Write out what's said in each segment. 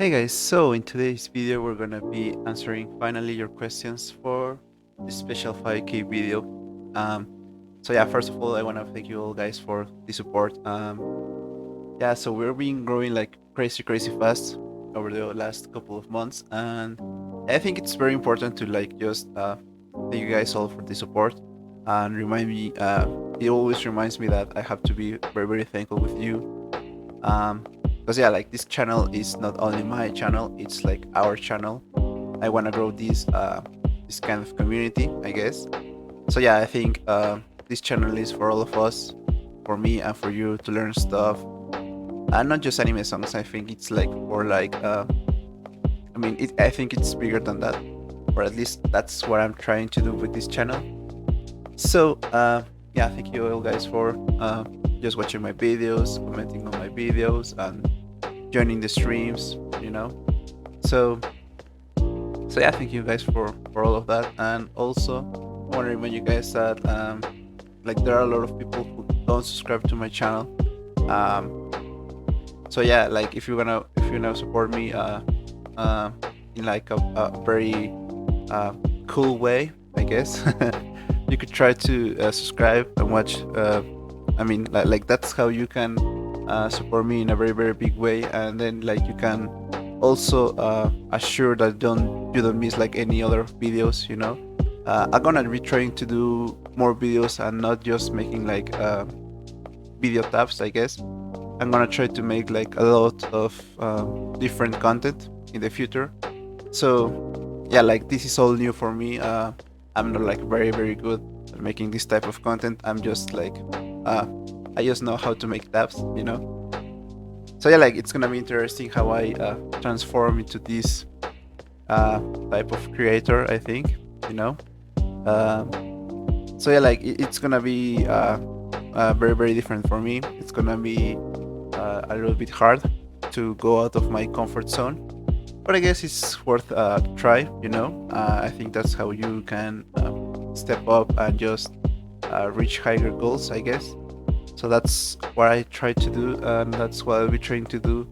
Hey guys, so in today's video we're gonna be answering finally your questions for this special 5K video. Um, so yeah, first of all, I wanna thank you all guys for the support. Yeah, so we're been growing like crazy fast over the last couple of months, and I think it's very important to like just thank you guys all for the support and remind me. It always reminds me that I have to be very thankful with you, because yeah, like this channel is not only my channel, it's like our channel. I want to grow this kind of community, I guess. So yeah, I think this channel is for all of us, for me and for you to learn stuff, and not just anime songs. I think it's like for like I think it's bigger than that, or at least that's what I'm trying to do with this channel. So yeah, thank you all guys for just watching my videos, commenting on my videos, and joining the streams. You know, so yeah, thank you guys for all of that. And also, I want to remind you guys that like there are a lot of people who don't subscribe to my channel. Um, so yeah, like if you're gonna support me uh, in like a very cool way, I guess. You could try to subscribe and watch. I mean, like that's how you can support me in a very big way, and then like you can also assure that you don't miss like any other videos. I'm gonna be trying to do more videos and not just making like video tabs, I guess. I'm gonna try to make like a lot of different content in the future. So yeah, like this is all new for me. I'm not like very good at making this type of content. I'm just like uh, I just know how to make tabs. So yeah, like it's gonna be interesting how I transform into this type of creator, I think. you know so yeah, like it's gonna be very different for me. It's gonna be a little bit hard to go out of my comfort zone, but I guess it's worth a try. I think that's how you can step up and just reach higher goals, I guess. So that's what I try to do, and that's what I'll be trying to do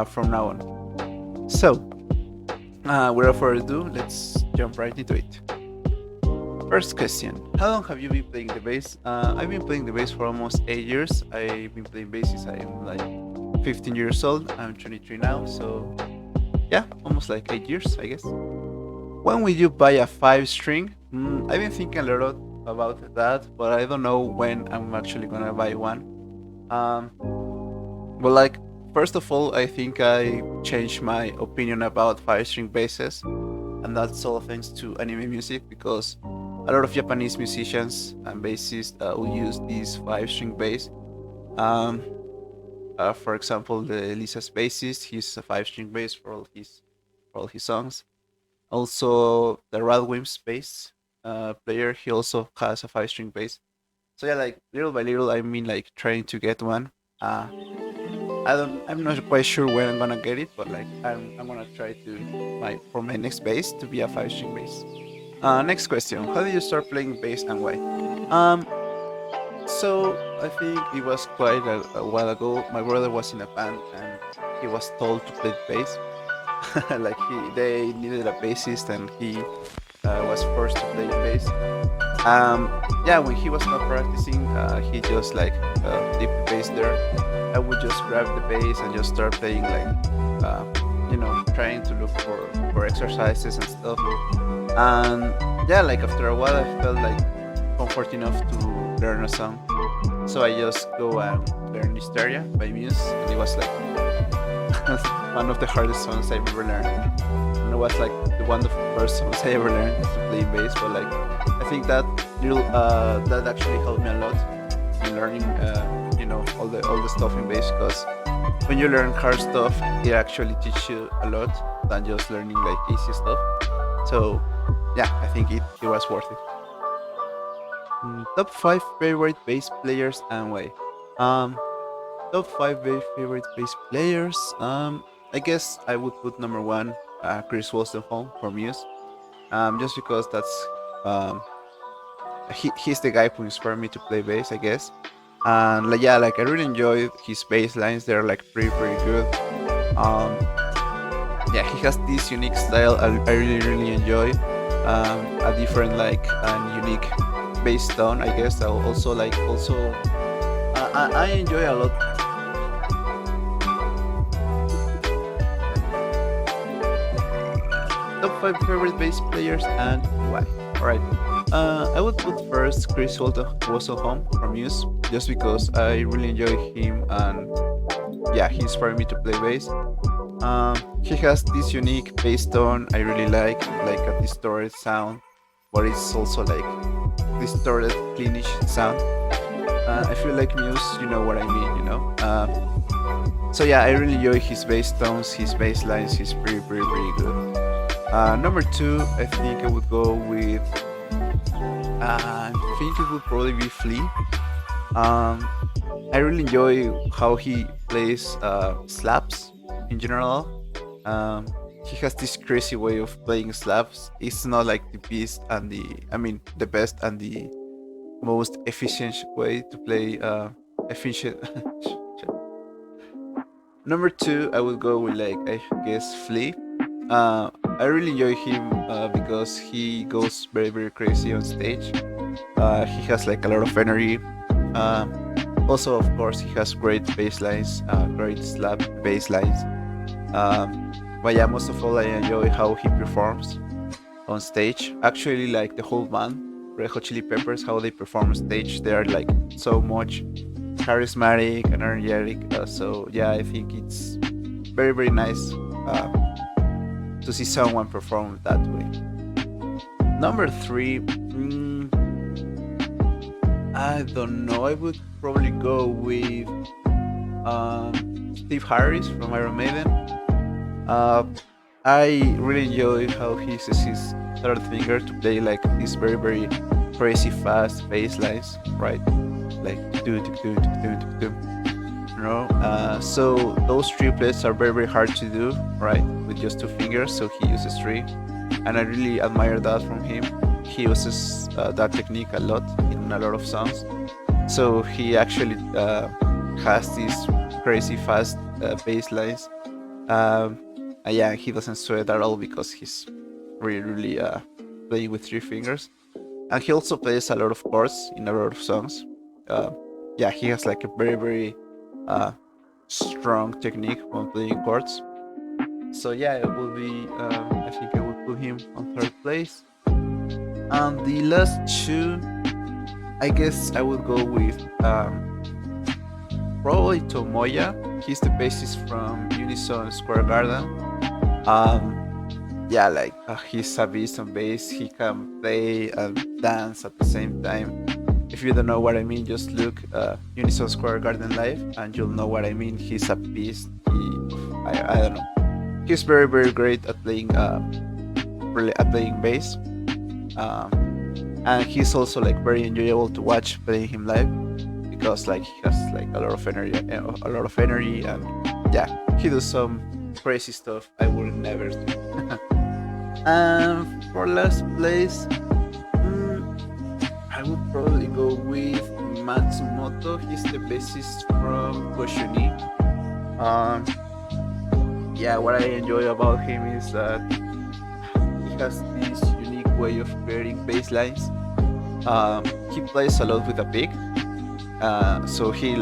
from now on. So without further ado, let's jump right into it. First question: how long have you been playing the bass? I've been playing the bass for almost 8 years. I've been playing bass since I'm like 15 years old. I'm 23 now, so yeah, almost like 8 years, I guess. When will you buy a five string? I've been thinking a lot about that, but I don't know when I'm actually gonna buy one. Um, well, like first of all, I think I changed my opinion about five string basses, and that's all thanks to anime music, because a lot of Japanese musicians and bassists will use this five string bass. Um, for example, the Lisa's bassist, he's a five string bass for all his songs. Also, the Radwimps bass player, he also has a five string bass. So yeah, like little by little, I mean like trying to get one. Uh, I'm not quite sure when I'm gonna get it, but like I'm gonna try to for my next bass to be a five string bass. Next question: how did you start playing bass and why? Um, so I think it was quite a while ago. My brother was in a band and he was told to play bass. Like they needed a bassist and he was forced to play bass. Yeah, when he was not practicing, he just like leave the bass there. I would just grab the bass and just start playing, like trying to look for exercises and stuff. And yeah, like after a while, I felt like comfort enough to learn a song. So I just go and learn Hysteria by Muse, and it was like one of the hardest songs I've ever learned. And it was like one of the first songs I ever learned to play bass. But like, I think that actually helped me a lot in learning, all the stuff in bass, because when you learn hard stuff, it actually teaches you a lot than just learning like easy stuff. So yeah, I think it was worth it. Top five favorite bass players and why? Um, Top five favorite bass players. I guess I would put number one, Chris Wolstenholme for Muse. Just because um, he's the guy who inspired me to play bass, I guess. And like yeah, like I really enjoyed his bass lines. They're like pretty good. Um, yeah, he has this unique style. I really really enjoy a different like and unique bass tone. I guess I also like also I enjoy a lot. Top five favorite bass players and why. All right. I would put first Chris Home from Muse, just because I really enjoy him and yeah, he inspired me to play bass. He has this unique bass tone I really like a distorted sound, but it's also like distorted, cleanish sound. I feel like Muse, you know what I mean, you know. So yeah, I really enjoy his bass tones, his bass lines. He's pretty good. Number two, I think I would go with. I think it would probably be Flea. Um, I really enjoy how he plays slaps in general. Um, he has this crazy way of playing slaps. It's not like the best and the best and the most efficient way to play efficient. Number two, I would go with like I guess Flea. I really enjoy him because he goes very crazy on stage. He has like a lot of energy. Uh, Also, of course, he has great bass lines, great slap bass lines. But yeah, most of all, I enjoy how he performs on stage. Actually, like the whole band, Red Hot Chili Peppers, how they perform on stage, they are like so much charismatic and energetic. So yeah, I think it's very nice to see someone perform that way. Number three, I don't know. I would probably go with Steve Harris from Iron Maiden. Uh, I really enjoy how he uses his third finger to play like these very crazy fast bass lines, right? Like do do do do do do. You know, so those triplets are very hard to do, right? With just two fingers, so he uses three, and I really admire that from him. He uses that technique a lot in a lot of songs. So he actually has these crazy fast bass lines. Um, and yeah, he doesn't sweat at all because he's really playing with three fingers. And he also plays a lot of chords in a lot of songs. Uh, yeah, he has like a very uh, strong technique when playing chords. So yeah, it will be. I think I would put him on third place. And the last two, I guess I would go with probably Tomoya. He's the bassist from Unison Square Garden. Yeah, like he's a beast on bass. He can play and dance at the same time. If you don't know what I mean, just look Unison Square Garden live, and you'll know what I mean. He's a beast. I don't know. He's very great at playing bass. Um, and he's also like very enjoyable to watch playing him live because like he has like a lot of energy, and yeah, he does some crazy stuff I would never do. And for last place, I would probably go with Matsumoto. He's the bassist from Koshuni. Um, yeah, what I enjoy about him is that he has this unique way of creating bass lines. He plays a lot with a pick, so he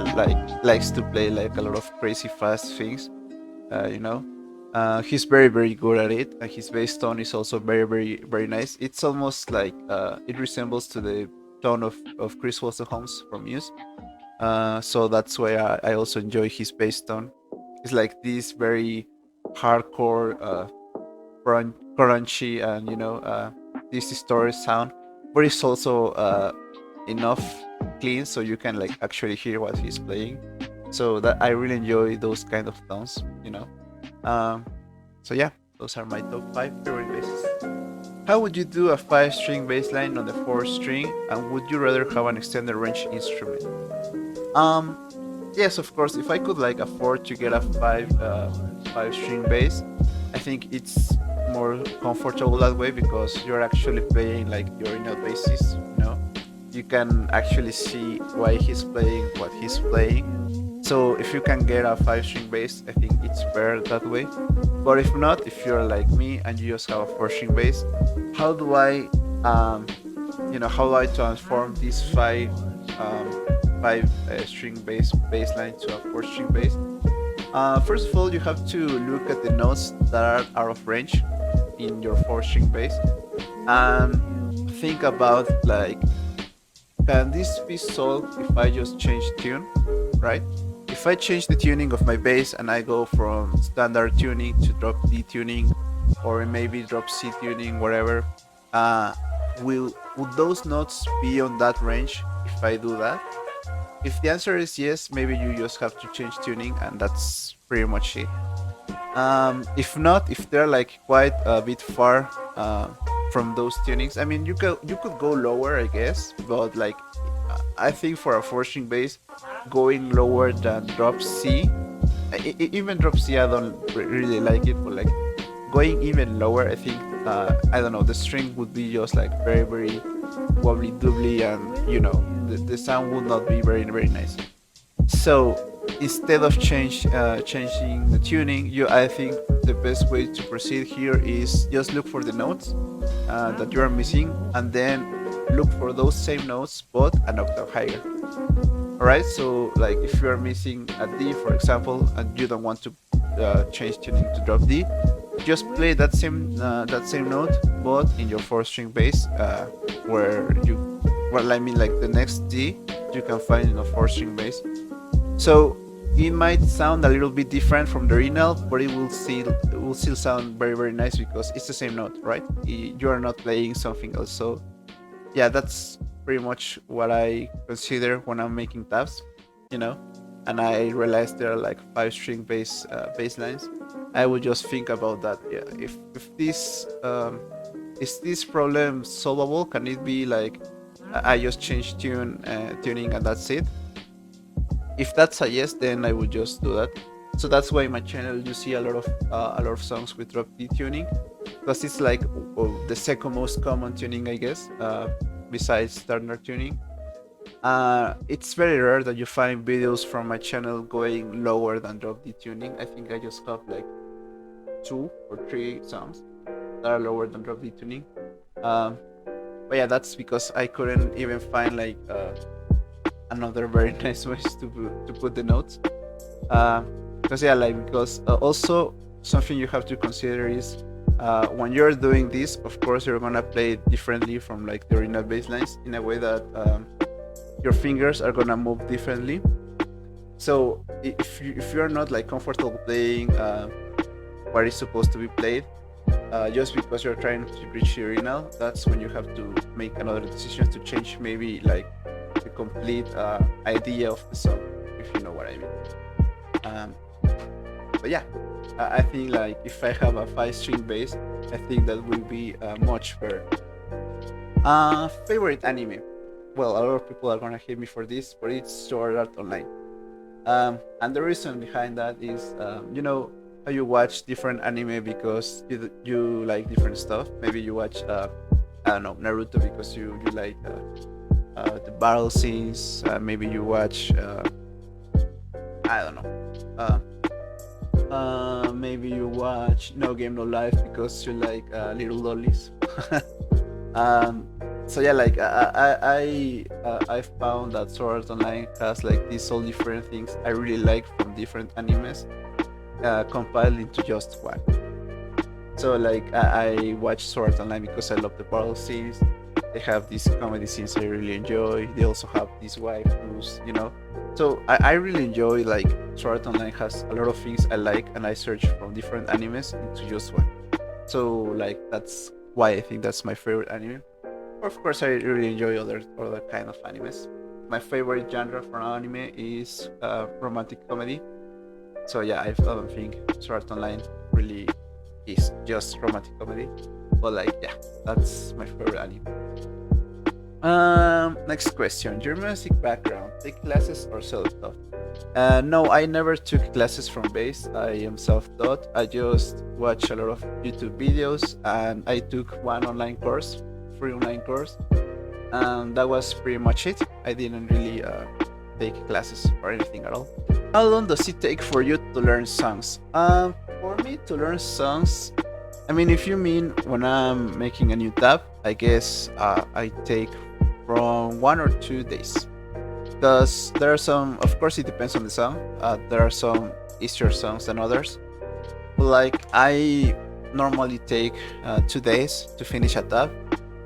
likes to play like a lot of crazy fast things. You know, he's very good at it, and his bass tone is also very nice. It's almost like it resembles to the tone of Chris Holmes from Muse. So that's why I also enjoy his bass tone. It's like this very hardcore, crunchy, and this distorted sound, but it's also enough clean so you can like actually hear what he's playing. So that I really enjoy those kind of tones. Um, so yeah, those are my top five favorite basses. How would you do a five-string bass line on the fourth string, and would you rather have an extended range instrument? Um, yes, of course. If I could like afford to get a five-string bass, I think it's more comfortable that way because you're actually playing like your inner bassist. You can actually see why he's playing what he's playing. So if you can get a 5 string bass, I think it's better that way. But if not, if you're like me and you just have a 4 string bass, how do I, how do I transform this five string bass line to a 4 string bass? First of all, you have to look at the notes that are out of range in your 4 string bass and think about like, can this be solved if I just change tune, right? If I change the tuning of my bass and I go from standard tuning to drop D tuning, or maybe drop C tuning, whatever, uh, would those notes be on that range if I do that? If the answer is yes, maybe you just have to change tuning, and that's pretty much it. If not, if they're like quite a bit far from those tunings, I mean, you could go lower, I guess, but like I think for a 4 string bass, going lower than drop C, even drop C, I don't really like it, but like going even lower, I think I don't know, the string would be just like very very wobbly doobly, and the sound would not be very very nice. So instead of changing the tuning, I think the best way to proceed here is just look for the notes that you are missing, and then look for those same notes but an octave higher. All right. So like if you are missing a D, for example, and you don't want to change tuning to drop D, just play that same note but in your 4 string bass, where well, I mean, like the next D you can find in a 4 string bass. So it might sound a little bit different from the original, but it will still sound very very nice because it's the same note, right? You are not playing something else. So yeah, that's pretty much what I consider when I'm making tabs, you know. And I realized there are like 5 string bass lines. I would just think about that. Yeah, if this is this problem solvable? Can it be like I just change tuning and that's it? If that's a yes, then I would just do that. So that's why in my channel you see a lot of songs with drop D tuning, because it's like the second most common tuning, I guess, besides standard tuning. It's very rare that you find videos from my channel going lower than drop D tuning. I think I just have like 2 or 3 songs that are lower than drop D tuning. Um, but yeah, that's because I couldn't even find like another very nice ways to put the notes. Because yeah, like because also something you have to consider is when you're doing this, of course you're gonna play it differently from like the original bass lines in a way that your fingers are gonna move differently. So if you're not like comfortable playing what is supposed to be played, just because you're trying to reach the original, that's when you have to make another decision to change maybe like the complete idea of the song, if you know what I mean. Um, but yeah, I think like if I have a 5 string bass, I think that will be much better. Favorite anime? Well, a lot of people are gonna hate me for this, but it's Sword Art Online. And the reason behind that is, how you watch different anime because you like different stuff. Maybe you watch, I don't know, Naruto because you like the battle scenes. Maybe you watch, I don't know. Maybe you watch No Game No Life because you like little lollies. um, so yeah, like I found that Sword Art Online has like these all different things I really like from different animes, compiled into just one. So like I watch Sword Art Online because I love the battle scenes. They have these comedy scenes I really enjoy. They also have these waifus. So I really enjoy like Sword Art Online has a lot of things I like, and I search from different animes into just one. So like that's why I think that's my favorite anime. Of course, I really enjoy other kind of animes. My favorite genre for anime is romantic comedy. So yeah, I don't think Sword Art Online really is just romantic comedy, but like yeah, that's my favorite anime. Next question. Your music background, take classes or self-taught? No, I never took classes from bass. I am self-taught. I just watch a lot of YouTube videos, and I took one online course, free online course, and that was pretty much it. I didn't really take classes or anything at all. How long does it take for you to learn songs? For me to learn songs, I mean, if you mean when I'm making a new tab, I guess I take from 1 or 2 days. Because there are some, of course, it depends on the song. There are some easier songs than others. Like I normally take 2 days to finish a tab,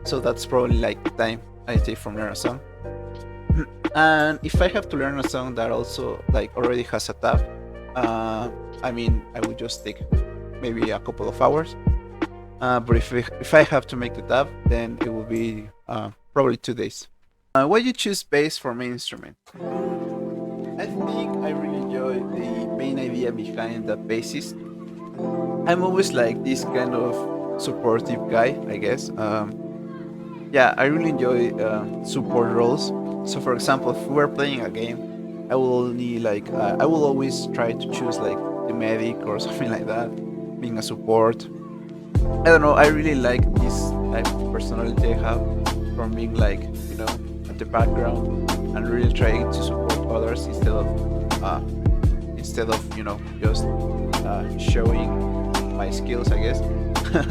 so that's probably like the time I take from learn a song. And if I have to learn a song that also like already has a tab, uh, I mean, I would just take maybe a couple of hours. But if I have to make the tab, then it will be probably 2 days. Why you choose bass for main instrument? I think I really enjoy the main idea behind the bassist. I'm always like this kind of supportive guy, I guess. Yeah, I really enjoy support roles. So, for example, if we're playing a game, I will only like I will always try to choose like the medic or something like that, being a support. I don't know. I really like this type of personality I have from being like at the background and really trying to support others instead of just showing my skills, I guess.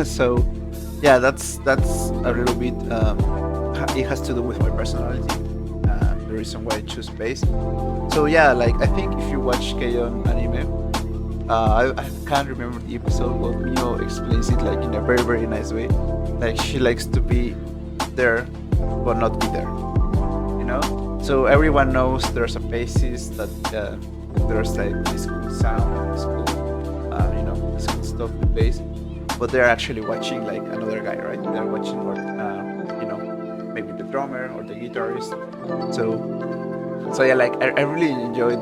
So yeah, that's a little bit. It has to do with my personality. The reason why I choose bass. So yeah, like I think if you watch K-on anime, I can't remember the episode, but Mio explains it like in a very nice way. Like she likes to be there, but not be there. You know. So everyone knows there's a bassist that there's like this cool sound, this cool, this cool stuff with bass, but they're actually watching like another guy, right? They're watching what, maybe the drummer or the guitarist. So yeah, like I really enjoyed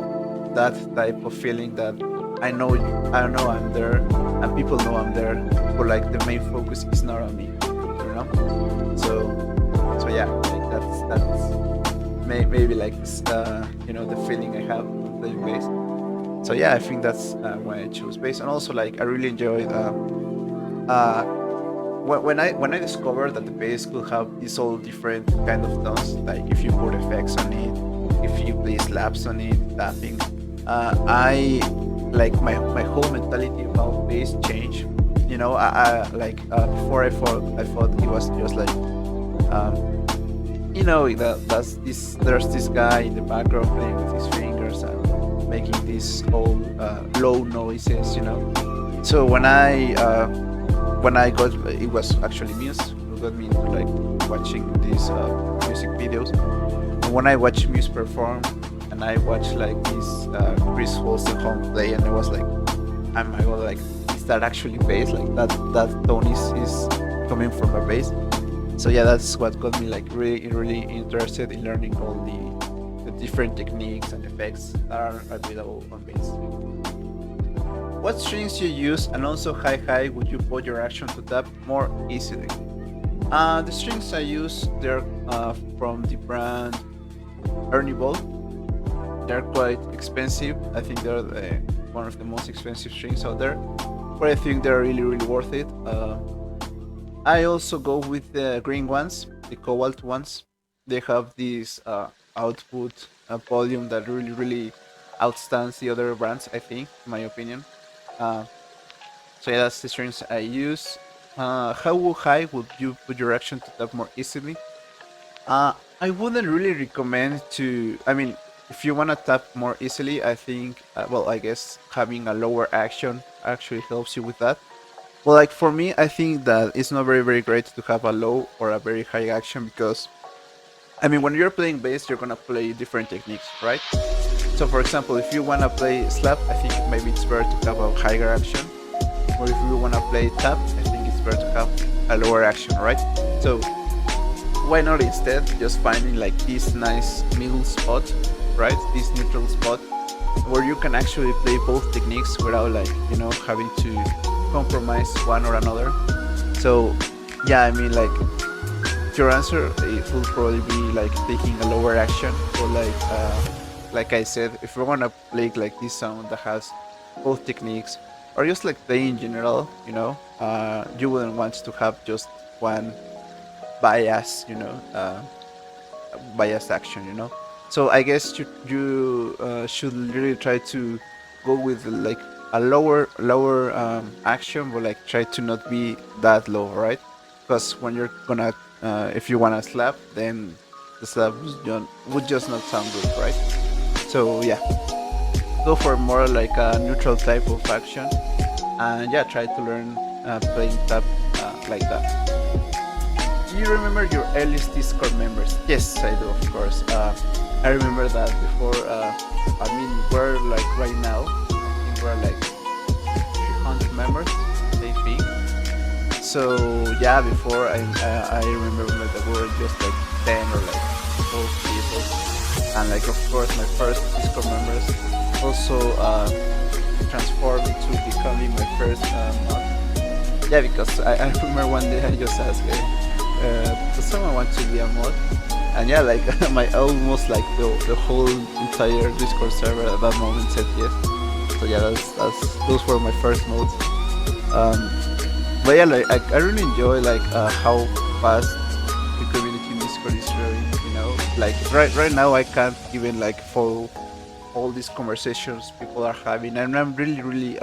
that type of feeling that I know I'm there and people know I'm there, but like the main focus is not on me, you know. So yeah, like that's maybe like the feeling I have when playing bass. So yeah, I think that's why I chose bass, and also like I really enjoyed uh, when I discovered that the bass could have these all different kind of tones, like if you put effects on it, if you play slaps on it, tapping, I like my whole mentality about bass changed. I like before I thought it was just like there's this guy in the background playing with his fingers and making these all low noises. So when I got, it was actually Muse who got me into like watching these music videos. And when I watched Muse perform, and I watched like this Chris Wolstenholme play, and I was like, oh my god, like is that actually bass? Like that tone is coming from a bass. So yeah, that's what got me like really interested in learning all the different techniques and effects that are available on bass. What strings you use, and also how high would you put your action to tap more easily? The strings I use, they're from the brand Ernie Ball. They're quite expensive. I think they're one of the most expensive strings out there, but I think they're really worth it. I also go with the green ones, the cobalt ones. They have this output volume that really outstands the other brands, I think, in my opinion. Uh, so yeah, that's the strings I use. How high would you put your action to tap more easily? I wouldn't really recommend to. I mean, if you want to tap more easily, I think, well, I guess having a lower action actually helps you with that. Well, like for me, I think that it's not very great to have a low or a very high action because, I mean, when you're playing bass, you're gonna play different techniques, right? So, for example, if you wanna play slap, I think maybe it's better to have a higher action. Or if you wanna play tap, I think it's better to have a lower action, right? So, why not instead just finding like this nice middle spot, right? This neutral spot where you can actually play both techniques without like having to compromise one or another. So yeah, I mean, like your answer, it will probably be like taking a lower action, or like I said, if you wanna play like this sound that has both techniques, or just like play in general, you wouldn't want to have just one bias, biased action. So I guess you should really try to go with like a lower action, but like try to not be that low, right? Because when you're gonna if you wanna slap, then the slap would just not sound good, right? So yeah, go for more like a neutral type of action, and yeah, try to learn playing tap like that. Do you remember your earliest Discord members? Yes, I do, of course. I remember that before. I mean, we're like right now. I think we're like 300 members. I think. So yeah, before I remember that we were just like 10 or like 12 people, and like of course my first Discord members also transformed into becoming my first mod. Yeah, because I remember one day I just asked, does someone want to be a mod? And yeah, like my almost like the whole entire Discord server at that moment said yes. So yeah, that's those were my first mods. Um, but yeah, like I really enjoy like how fast the community in Discord is growing. Like right now I can't even like follow all these conversations people are having, and I'm really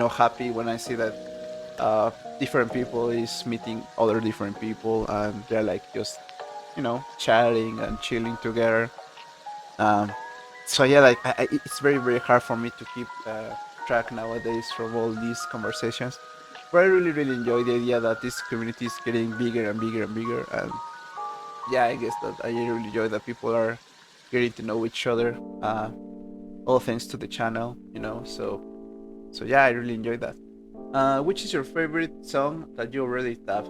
happy when I see that different people is meeting other different people, and they're like just chatting and chilling together. um so yeah, like it's very hard for me to keep track nowadays from all these conversations, but I really enjoy the idea that this community is getting bigger and bigger and bigger. And yeah, I guess that I really enjoy that people are getting to know each other, all thanks to the channel. So yeah, I really enjoy that. Which is your favorite song that you already tapped?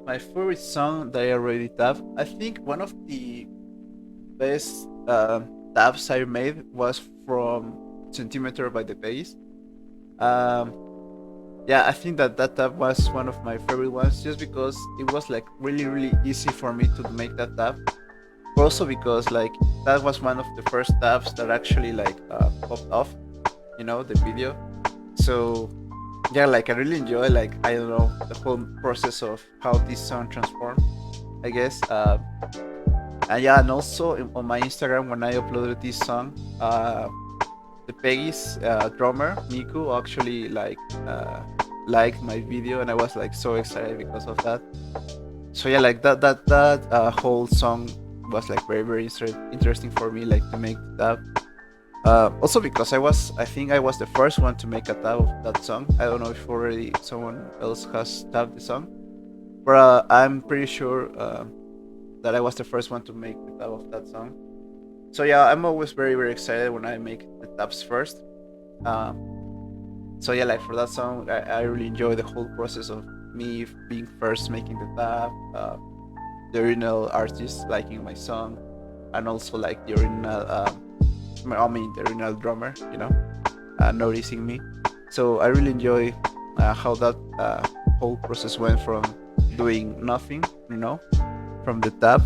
My favorite song that I already tapped, I think one of the best taps I made was from Centimeter by the Bass. Um, yeah, I think that tap was one of my favorite ones just because it was like really easy for me to make that tap. But also because like that was one of the first taps that actually like popped off, the video. So yeah, like I really enjoy like I don't know the whole process of how this song transformed, I guess. And yeah, and also on my Instagram when I uploaded this song, the Peggy's drummer Miku actually liked my video, and I was like so excited because of that. So yeah, like that whole song was like very interesting for me, like to make that. Also because I think I was the first one to make a tab of that song. I don't know if already someone else has tabbed the song, but I'm pretty sure that I was the first one to make the tab of that song. So yeah, I'm always very excited when I make the tabs first. So yeah, like for that song, I really enjoy the whole process of me being first making the tab, the original artist liking my song, and also like the original the original drummer, noticing me. So I really enjoy how that whole process went from doing nothing, from the tab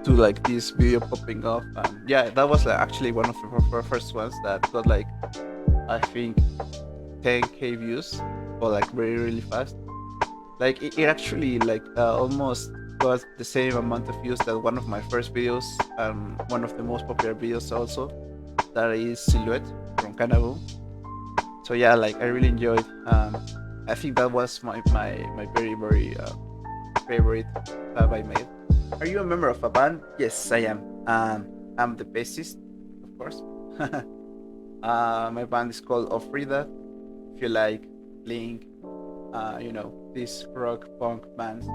to like this video popping up. And yeah, that was like actually one of the first ones that got like I think 10K views, but like really fast. Like it actually like almost got the same amount of views that one of my first videos, and one of the most popular videos also, that is Silhouette from Canabu. So yeah, like I really enjoyed. I think that was my very favorite tab I made. Are you a member of a band? Yes, I am. I'm the bassist, of course. My band is called Ofrida. If you like Link, these rock punk bands.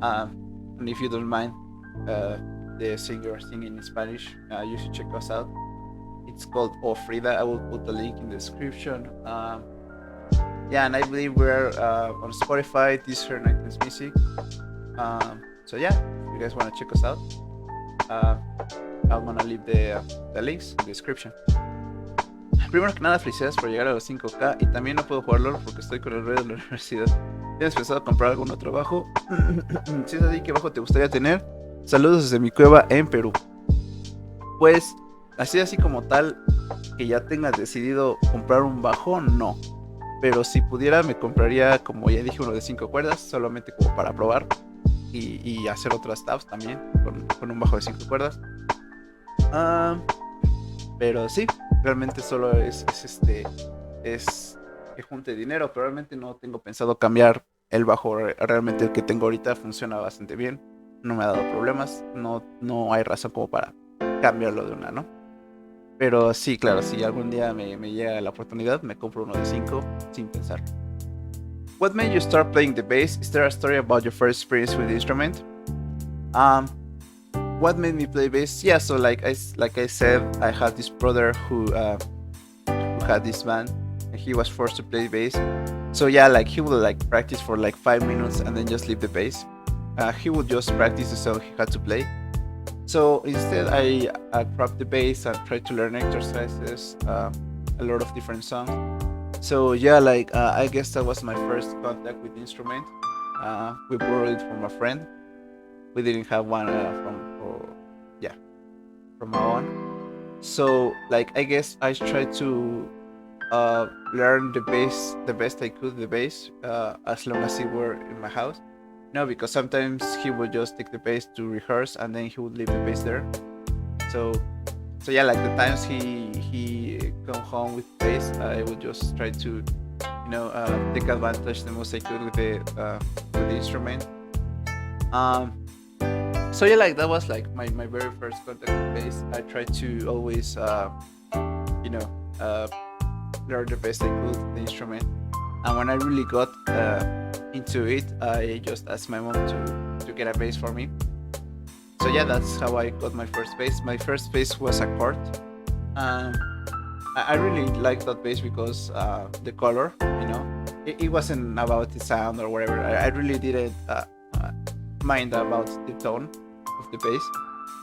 And if you don't mind, the singer singing in Spanish, you should check us out. It's called Ofrida. I will put the link in the description. Yeah, and I believe we're on Spotify, Deezer, and iTunes Music. So yeah, if you guys want to check us out, I'm gonna leave the links in the description. Primero que nada, felicidades por llegar a los 5K, y también no puedo jugar LOL porque estoy con el rey de la universidad. ¿Tienes pensado comprar algún otro bajo? Si es así, ¿qué bajo te gustaría tener? Saludos desde mi cueva en Perú. Pues, así como tal, que ya tenga decidido comprar un bajo, no. Pero si pudiera, me compraría, como ya dije, uno de 5 cuerdas, solamente como para probar. y hacer otras tabs también con un bajo de 5 cuerdas. Ah, pero sí, realmente solo es que junte dinero, pero realmente no tengo pensado cambiar el bajo. Realmente el que tengo ahorita funciona bastante bien, no me ha dado problemas, no hay razón como para cambiarlo de una, ¿no? Pero sí, claro, si algún día me llega la oportunidad, me compro uno de 5 sin pensar. What made you start playing the bass? Is there a story about your first experience with the instrument? Um, what made me play bass? Yeah, so like I said, I had this brother who had this band, and he was forced to play bass. So yeah, like he would like practice for like 5 minutes and then just leave the bass. He would just practice the song he had to play. So instead, I grabbed the bass and tried to learn exercises, a lot of different songs. So yeah, like I guess that was my first contact with the instrument. We borrowed it from a friend. We didn't have one yeah, from our own. So like I guess I tried to learn the bass the best I could, the bass, as long as he were in my house. No, because sometimes he would just take the bass to rehearse and then he would leave the bass there. So so yeah, like the times he come home with bass, I would just try to take advantage the most I could with the instrument. Um, so yeah, like that was like my very first contact with bass. I tried to always you know uh, learn the best I could the instrument. And when I really got into it, I just asked my mom to get a bass for me. So yeah, that's how I got my first bass. My first bass was a chord. Um, I really liked that bass because the color, it wasn't about the sound or whatever. I really didn't mind about the tone of the bass.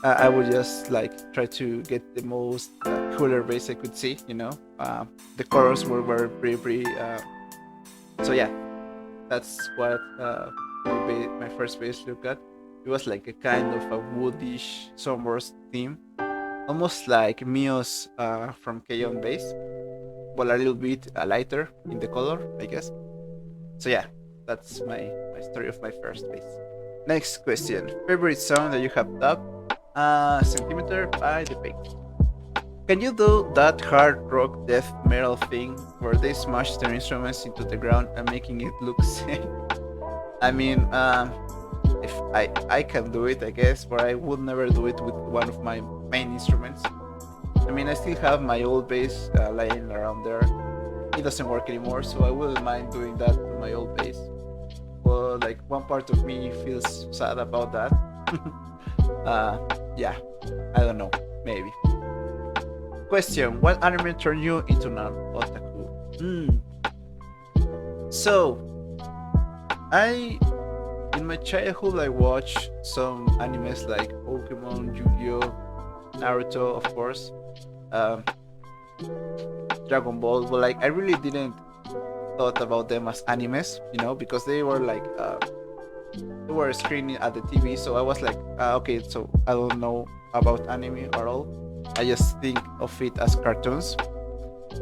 I would just like try to get the most cooler bass I could see. The colors were pretty. So yeah, that's what my first bass looked at. It was like a kind of a woodish sunburst theme, almost like Mio's from K-On! Bass, but a little bit lighter in the color, I guess. So yeah, that's my story of my first bass. Next question: favorite song that you have dubbed? Centimeter by the Pig. Can you do that hard rock death metal thing where they smash their instruments into the ground and making it look safe? I mean, if I can do it, I guess, but I would never do it with one of my main instruments. I mean, I still have my old bass lying around there. It doesn't work anymore, so I wouldn't mind doing that to my old bass. But like one part of me feels sad about that. uh, yeah, I don't know, maybe. Question: what anime turned you into an otaku? So, I in my childhood I watched some animes like Pokemon, Yu-Gi-Oh, Naruto, of course, um, Dragon Ball. But like I really didn't thought about them as animes, because they were like they were screening at the TV. So I was like, okay, so I don't know about anime at all. I just think of it as cartoons.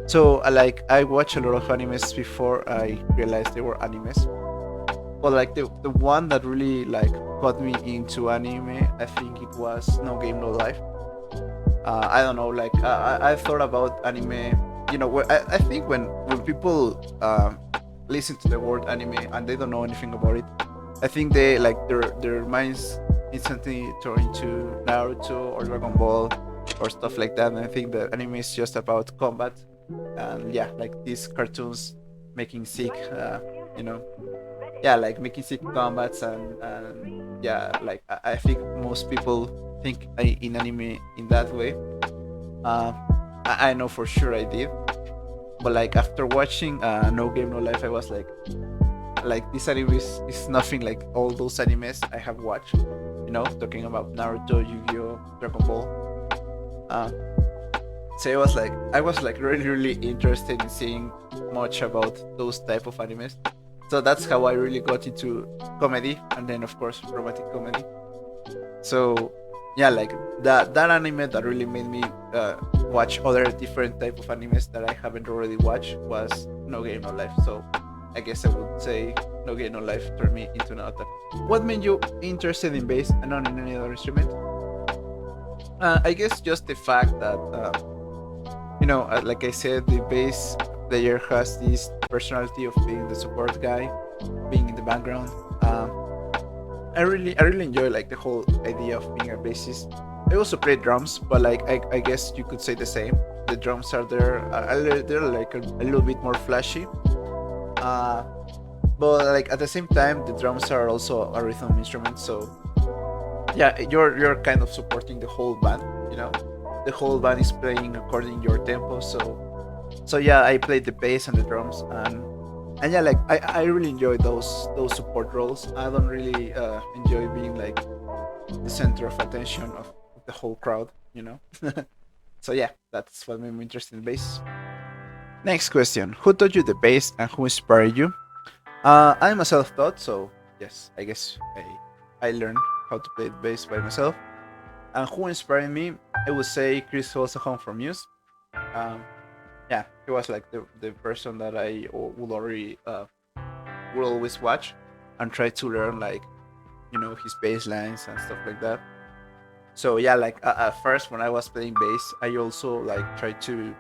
So like I watched a lot of animes before I realized they were animes. But like the one that really like got me into anime, I think it was No Game No Life. I don't know, like I thought about anime. I think when people listen to the word anime and they don't know anything about it, I think they like their minds instantly turn into Naruto or Dragon Ball or stuff like that. And I think that anime is just about combat and yeah, like these cartoons making sick, you know, yeah, like making sick combats and yeah, like I think most people think in anime in that way. Uh, I know for sure I did, but like after watching No Game No Life, I was like this anime is nothing like all those animes I have watched. Talking about Naruto, Yu-Gi-Oh, Dragon Ball. Uh, so I was like really really interested in seeing much about those type of animes. So that's how I really got into comedy, and then of course romantic comedy. So yeah, like that anime that really made me watch other different type of animes that I haven't already watched was No Game No Life. So I guess I would say no game, no life turned me into an otaku. What made you interested in bass and not in any other instrument? I guess just the fact that like I said, the bass player has this personality of being the support guy, being in the background. I really enjoy like the whole idea of being a bassist. I also play drums, but like I guess you could say the same. The drums are there. They're like a little bit more flashy. Uh, but like at the same time, the drums are also a rhythm instrument. So yeah, you're kind of supporting the whole band. You know, the whole band is playing according your tempo. So yeah, I played the bass and the drums, and yeah, like I really enjoy those support roles. I don't really enjoy being like the center of attention of the whole crowd. You know. So yeah, that's what made me interested in bass. Next question: who taught you the bass and who inspired you? I'm a self-taught, so yes, I guess I learned how to play the bass by myself. And who inspired me? I would say Chris Home from Muse. Um, yeah, he was like the person that would already would always watch and try to learn like his bass lines and stuff like that. So yeah, like at first when I was playing bass, I also like tried to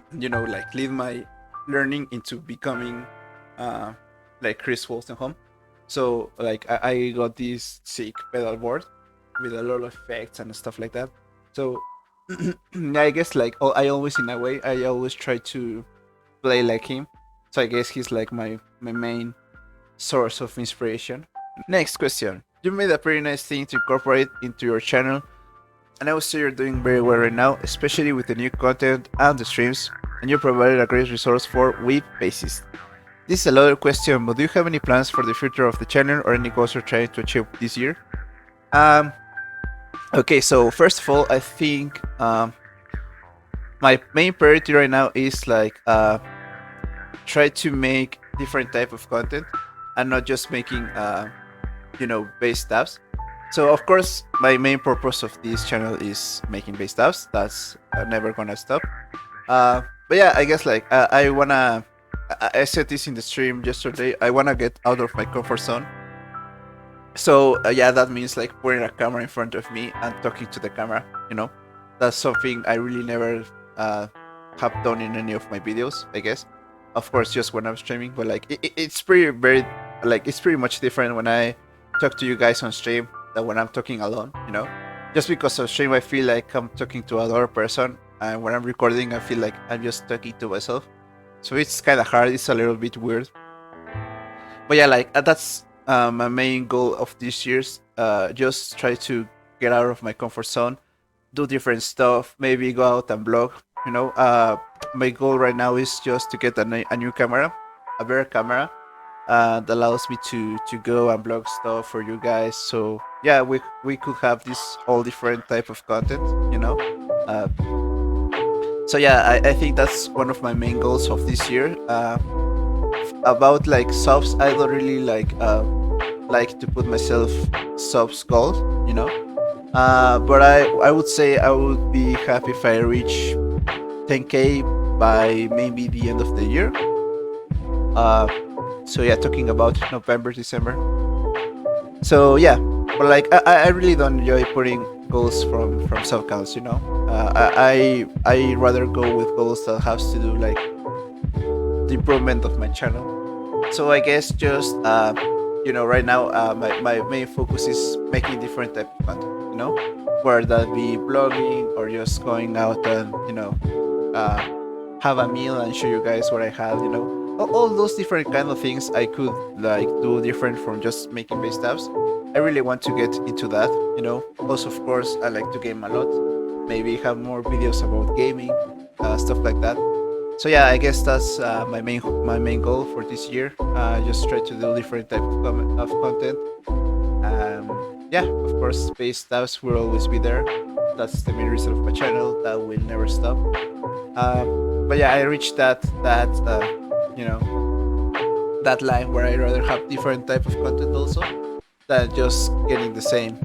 like lead my learning into becoming uh like Chris Wolstenholme. So like I got this sick pedal board with a lot of effects and stuff like that. So yeah, I guess like I always in a way I always try to play like him. So I guess he's like my main source of inspiration. Next question. You made a pretty nice thing to incorporate into your channel, and I would say you're doing very well right now, especially with the new content and the streams, and you provided a great resource for with bassists. This is a loaded question, but do you have any plans for the future of the channel or any goals you're trying to achieve this year? Um, okay, so first of all, I think my main priority right now is like try to make different type of content and not just making bass tabs. So of course, my main purpose of this channel is making bass tabs. That's never gonna stop. But yeah, I guess like I wanna. I said this in the stream yesterday. I wanna get out of my comfort zone. So yeah, that means like putting a camera in front of me and talking to the camera. That's something I really never have done in any of my videos. I guess, of course, just when I'm streaming. But like it's it's pretty much different when I talk to you guys on stream than when I'm talking alone. Just because on stream I feel like I'm talking to another person, and when I'm recording I feel like I'm just talking to myself. So it's kind of hard. It's a little bit weird. But yeah, like that's my main goal of this year's. Just try to get out of my comfort zone, do different stuff, maybe go out and vlog. My goal right now is just to get a new camera, a better camera that allows me to go and vlog stuff for you guys. So yeah, we could have this all different type of content. Uh, so yeah, I think that's one of my main goals of this year. About like subs, I don't really like to put myself subs goals. But I would say I would be happy if I reach 10k by maybe the end of the year. So yeah, talking about November, December. So yeah, but like I really don't enjoy putting goals from sub counts. I rather go with goals that has to do like the improvement of my channel. So I guess just right now my main focus is making different type of content. Whether that be blogging or just going out and have a meal and show you guys what I have. All those different kind of things I could like do different from just making bass tabs. I really want to get into that. Also of course I like to game a lot. Maybe have more videos about gaming, stuff like that. So yeah, I guess that's my main goal for this year. Just try to do different type of content. Yeah, of course, space tabs will always be there. That's the main reason of my channel. That will never stop. But yeah, I reached that line where I rather have different type of content also than just getting the same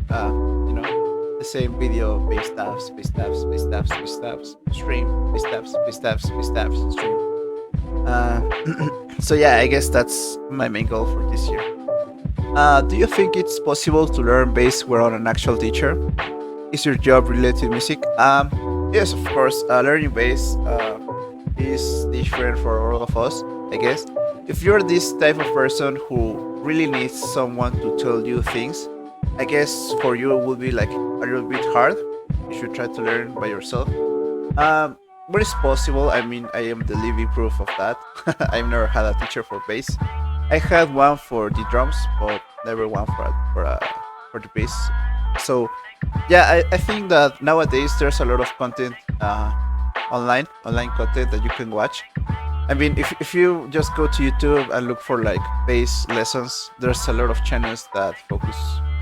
the same video base tabs, base tabs, base tabs, base tabs, stream, base tabs, base tabs, base tabs, stream. So yeah, I guess that's my main goal for this year. Do you think it's possible to learn bass without an actual teacher? Is your job related to music? Yes, of course. Learning bass is different for all of us, I guess. If you're this type of person who really needs someone to tell you things, I guess for you it would be like a little bit hard. You should try to learn by yourself. Um, but it's possible. I mean, I am the living proof of that. I've never had a teacher for bass. I had one for the drums, but never one for the bass. So yeah, I think that nowadays there's a lot of content online content that you can watch. I mean, if you just go to YouTube and look for like bass lessons, there's a lot of channels that focus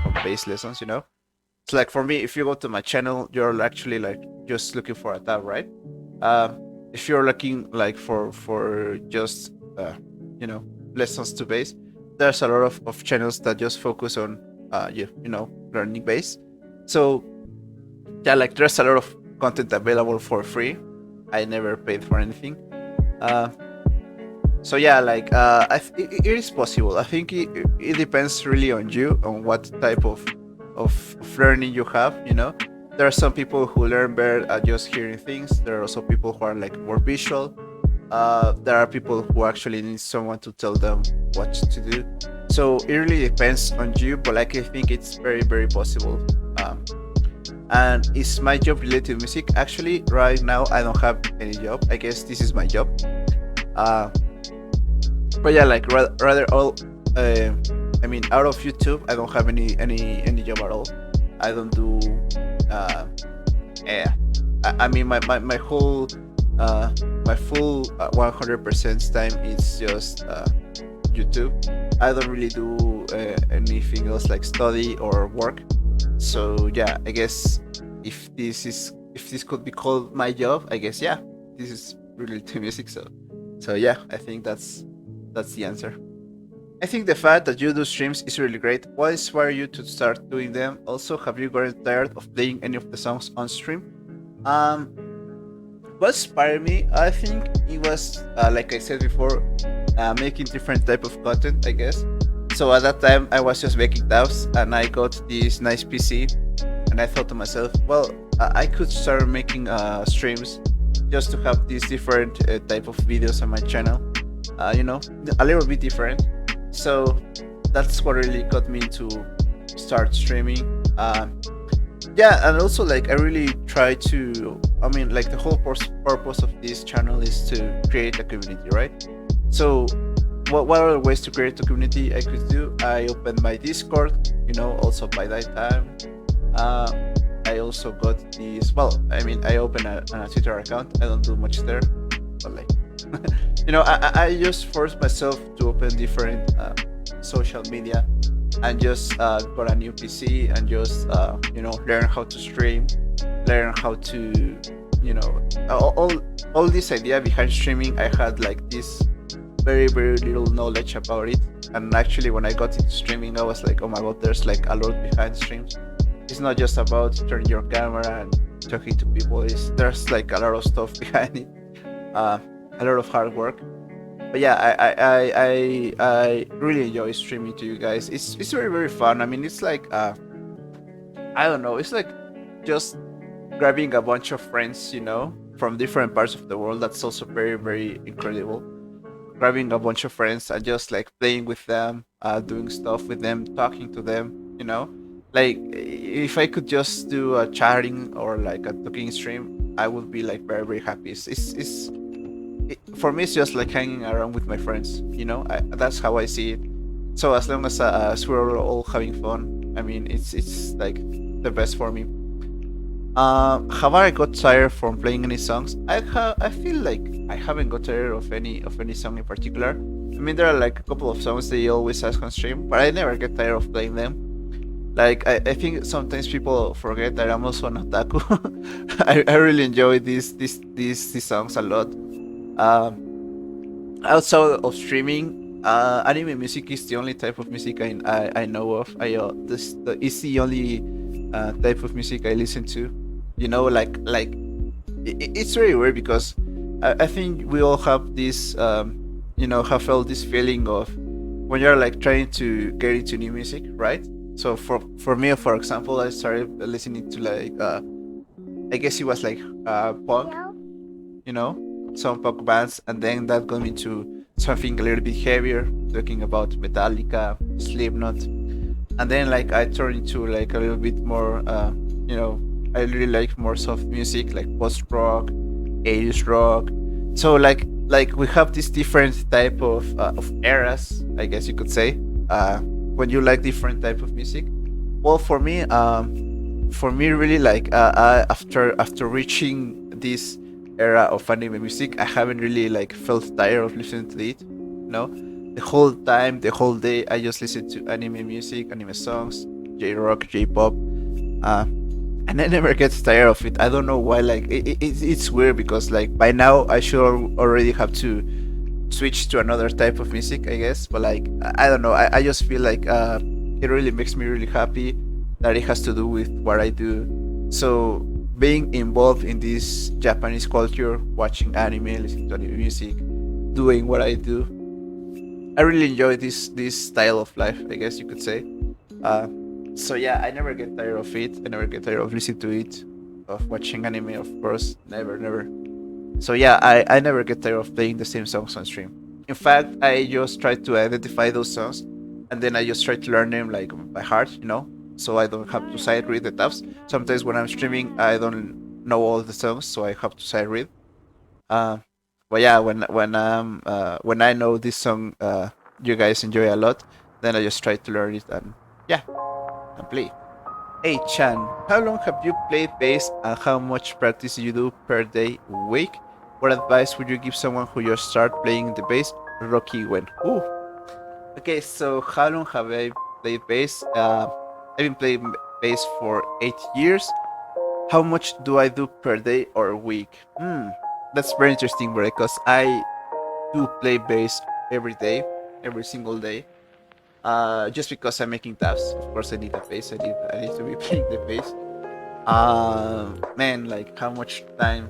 on bass lessons. It's like for me, if you go to my channel, you're actually like just looking for a tab, right? If you're looking like for just you know lessons to bass, there's a lot of channels that just focus on learning bass. So yeah, like there's a lot of content available for free. I never paid for anything. Uh, so yeah, like it is possible. I think it depends really on you, on what type of learning you have. There are some people who learn better at just hearing things. There are also people who are like more visual. There are people who actually need someone to tell them what to do. So it really depends on you, but like I think it's very very possible. And is my job related to music? Actually, right now I don't have any job. I guess this is my job. Uh, but yeah, like rather all. I mean, out of YouTube, I don't have any job at all. I don't do. Yeah, I mean, my whole my full 100% time is just YouTube. I don't really do anything else like study or work. So yeah, I guess if this could be called my job, I guess yeah, this is related to music. So yeah, I think that's the answer. I think the fact that you do streams is really great. What inspired you to start doing them? Also, have you gotten tired of playing any of the songs on stream? Um, what inspired me? I think it was like I said before, making different type of content. I guess. So at that time, I was just making dubs, and I got this nice PC, and I thought to myself, well, I could start making streams just to have these different type of videos on my channel. You know, a little bit different. So that's what really got me to start streaming. Yeah, and also like I really try to. I mean, like the whole purpose of this channel is to create a community, right? So what other ways to create a community I could do? I opened my Discord, also by that time. Uh, I also got this. Well, I mean, I opened a Twitter account. I don't do much there, but like, I just forced myself to open different social media, and just got a new PC, and just learn how to stream, learn how to, all this idea behind streaming. I had like this very very little knowledge about it, and actually when I got into streaming, I was like, oh my god, there's like a lot behind streams. It's not just about turning your camera and talking to people. There's like a lot of stuff behind it, uh, a lot of hard work. But yeah, I really enjoy streaming to you guys. It's very very fun. I mean, it's like I don't know, it's like just grabbing a bunch of friends, from different parts of the world. That's also very very incredible. Grabbing a bunch of friends and just like playing with them, doing stuff with them, talking to them, like if I could just do a chatting or like a talking stream, I would be like very very happy. For me, it's just like hanging around with my friends. That's how I see it. So as long as we're all having fun, I mean, it's like the best for me. Have I got tired from playing any songs? I feel like I haven't got tired of any song in particular. I mean, there are like a couple of songs they always ask on stream, but I never get tired of playing them. Like I think sometimes people forget that I'm also an otaku. I really enjoy these songs a lot. Outside of streaming, anime music is the only type of music I know of. It's the only type of music I listen to. It's very weird because I think we all have this have felt this feeling of when you're like trying to get into new music, right? So for me, for example, I started listening to like I guess it was like punk, you know, some punk bands, and then that got me into something a little bit heavier, talking about Metallica, Slipknot, and then like I turned into like a little bit more, you know, I really like more soft music, like post rock, 80s rock. So like we have this different type of eras, I guess you could say. When you like different type of music, well, for me, really like after reaching this era of anime music, I haven't really like felt tired of listening to it. The whole time, the whole day, I just listen to anime music, anime songs, J rock, J pop, uh, and I never get tired of it. I don't know why. Like it's weird because like by now I should already have to switch to another type of music, I guess. But like I don't know. I just feel like it really makes me really happy that it has to do with what I do. So being involved in this Japanese culture, watching anime, listening to anime music, doing what I do, I really enjoy this style of life, I guess you could say. Uh, so yeah, I never get tired of it. I never get tired of listening to it, of watching anime, of course. Never, never. So yeah, I never get tired of playing the same songs on stream. In fact, I just try to identify those songs, and then I just try to learn them like by heart, so I don't have to sight read the tabs. Sometimes when I'm streaming, I don't know all the songs, so I have to sight read. Uh, but yeah, when I know this song, you guys enjoy a lot, then I just try to learn it and yeah, and play. Hey Chan, how long have you played bass and how much practice do you do per day, week? What advice would you give someone who just start playing the bass? Rocky when? Ooh. Okay, so how long have I played bass? I've been playing bass for 8 years. How much do I do per day or week? That's very interesting, bro, because I do play bass every day, every single day. Just because I'm making tabs. Of course, I need a bass. I need to be playing the bass. Man, like how much time?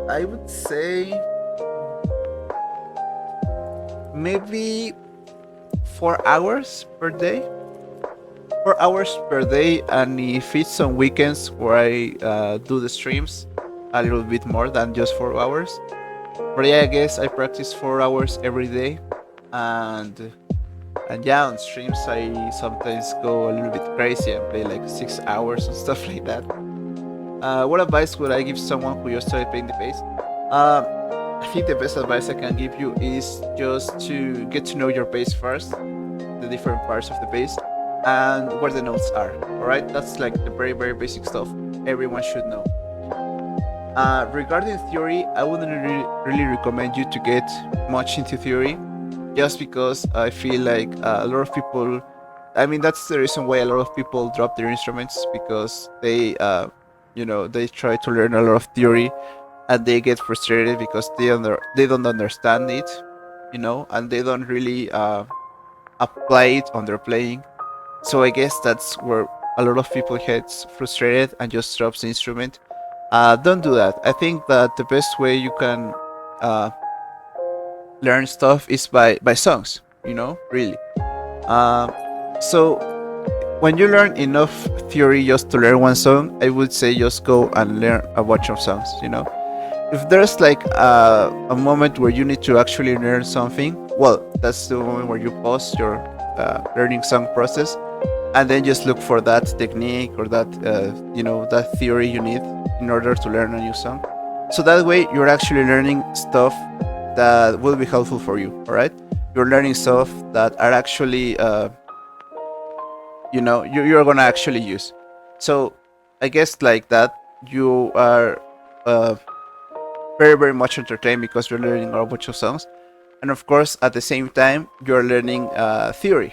I would say maybe 4 hours per day. 4 hours per day, and if it's on weekends where I do the streams, a little bit more than just 4 hours. But yeah, I guess I practice 4 hours every day, and yeah, on streams I sometimes go a little bit crazy and play like 6 hours and stuff like that. What advice would I give someone who just started playing the bass? Uh, I think the best advice I can give you is just to get to know your bass first, the different parts of the bass, and where the notes are. All right, that's like the very very basic stuff everyone should know. Regarding theory, I wouldn't really recommend you to get much into theory, just because I feel like a lot of people. I mean, that's the reason why a lot of people drop their instruments because they try to learn a lot of theory and they get frustrated because they don't understand it, and they don't really apply it on their playing. So I guess that's where a lot of people gets frustrated and just drops the instrument. Don't do that. I think that the best way you can uh, learn stuff is by songs. Really. Um, so when you learn enough theory just to learn one song, I would say just go and learn a bunch of songs. If there's like a moment where you need to actually learn something, well, that's the moment where you pause your learning song process and then just look for that technique or that theory you need in order to learn a new song. So that way you're actually learning stuff that will be helpful for you. All right, you're learning stuff that are actually you're gonna actually use. So I guess like that you are very very much entertained because you're learning a bunch of songs, and of course at the same time you're learning theory.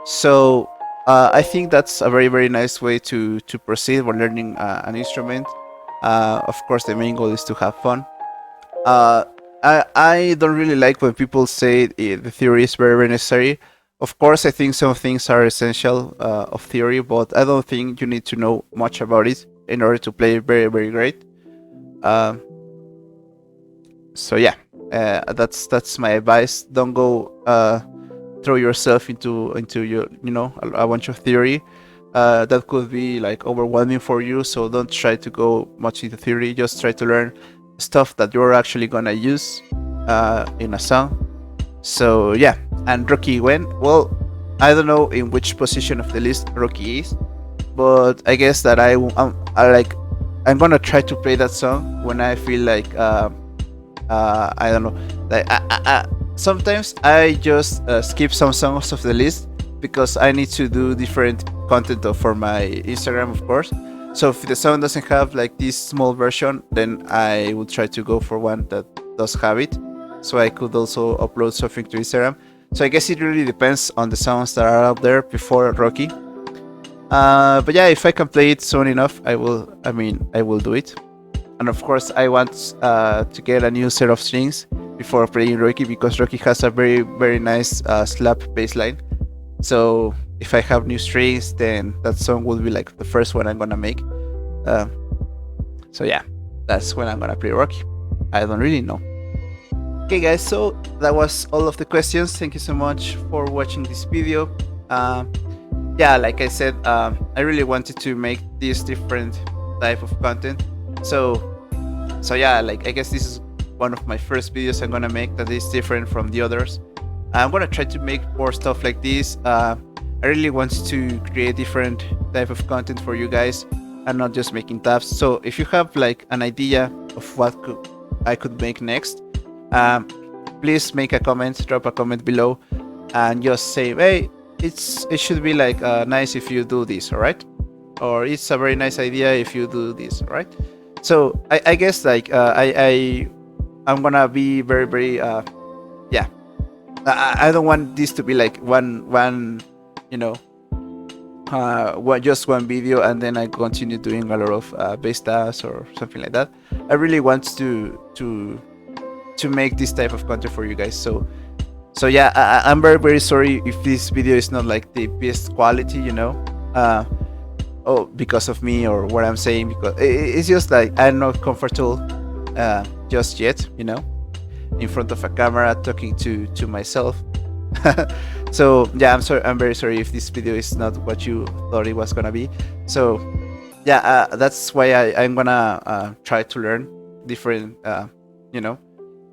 So I think that's a very very nice way to proceed when learning an instrument. Of course, the main goal is to have fun. Uh, I don't really like when people say the theory is very very necessary. Of course, I think some things are essential of theory, but I don't think you need to know much about it in order to play very very great. Uh, so yeah. That's my advice. Don't go throw yourself into your a bunch of theory. That could be like overwhelming for you. So don't try to go much into theory. Just try to learn stuff that you're actually gonna use in a song. So yeah, and Rocky when? Well, I don't know in which position of the list Rocky is, but I guess that I'm gonna try to play that song when I feel like I don't know. Like sometimes I just skip some songs of the list because I need to do different content for my Instagram, of course. So if the song doesn't have like this small version, then I will try to go for one that does have it, so I could also upload something to Instagram. So I guess it really depends on the songs that are out there before Rocky. But yeah, if I can play it soon enough, I will. I mean, I will do it. And of course, I want to get a new set of strings before playing Rocky because Rocky has a very nice slap bass line. So if I have new strings, then that song will be like the first one I'm gonna make. So yeah, that's when I'm gonna play Rocky. I don't really know. Okay, guys. So that was all of the questions. Thank you so much for watching this video. Yeah, like I said, I really wanted to make this different type of content. So yeah, like I guess this is one of my first videos I'm gonna make that is different from the others. I'm gonna try to make more stuff like this. I really want to create different type of content for you guys and not just making tabs. So if you have like an idea of what I could make next, please make a comment, drop a comment below, and just say, hey, it should be like nice if you do this, all right? Or it's a very nice idea if you do this, all right? So I guess like I'm gonna be very yeah. I don't want this to be like one you know just one video and then I continue doing a lot of bass tabs or something like that. I really want to make this type of content for you guys. So yeah, I'm very sorry if this video is not like the best quality, because of me or what I'm saying, because it's just like I'm not comfortable just yet, in front of a camera talking to myself. So yeah, I'm very sorry if this video is not what you thought it was gonna be. So yeah, that's why I'm gonna try to learn different,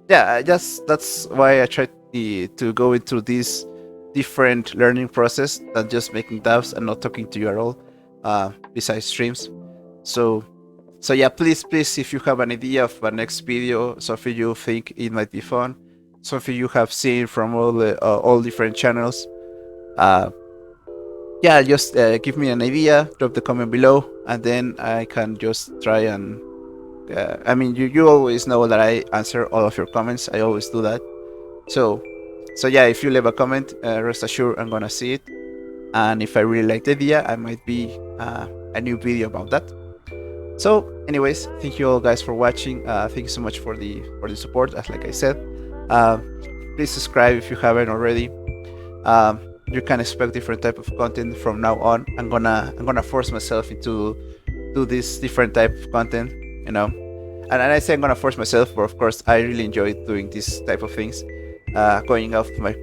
yeah, that's why I try to go into this different learning process than just making tabs and not talking to you at all, besides streams. So yeah, please, if you have an idea of a next video, something you think it might be fun, something you have seen from all different channels, yeah, just give me an idea, drop the comment below, and then I can just try and I mean, you always know that I answer all of your comments. I always do that. So yeah, if you leave a comment, rest assured I'm gonna see it, and if I really like the idea, I might be a new video about that. So anyways, thank you all guys for watching. Thank you so much for the support, as like I said. Please subscribe if you haven't already. You can expect different type of content from now on. I'm gonna force myself into do this different type of content, and I say I'm gonna force myself, but of course I really enjoy doing this type of things, going out of my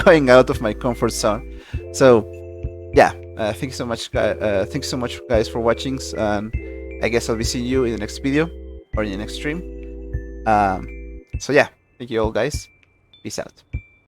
going out of my comfort zone. So yeah, thank you so much, thanks so much guys for watching, and I guess I'll be seeing you in the next video or in the next stream. So yeah, thank you all guys. Peace out.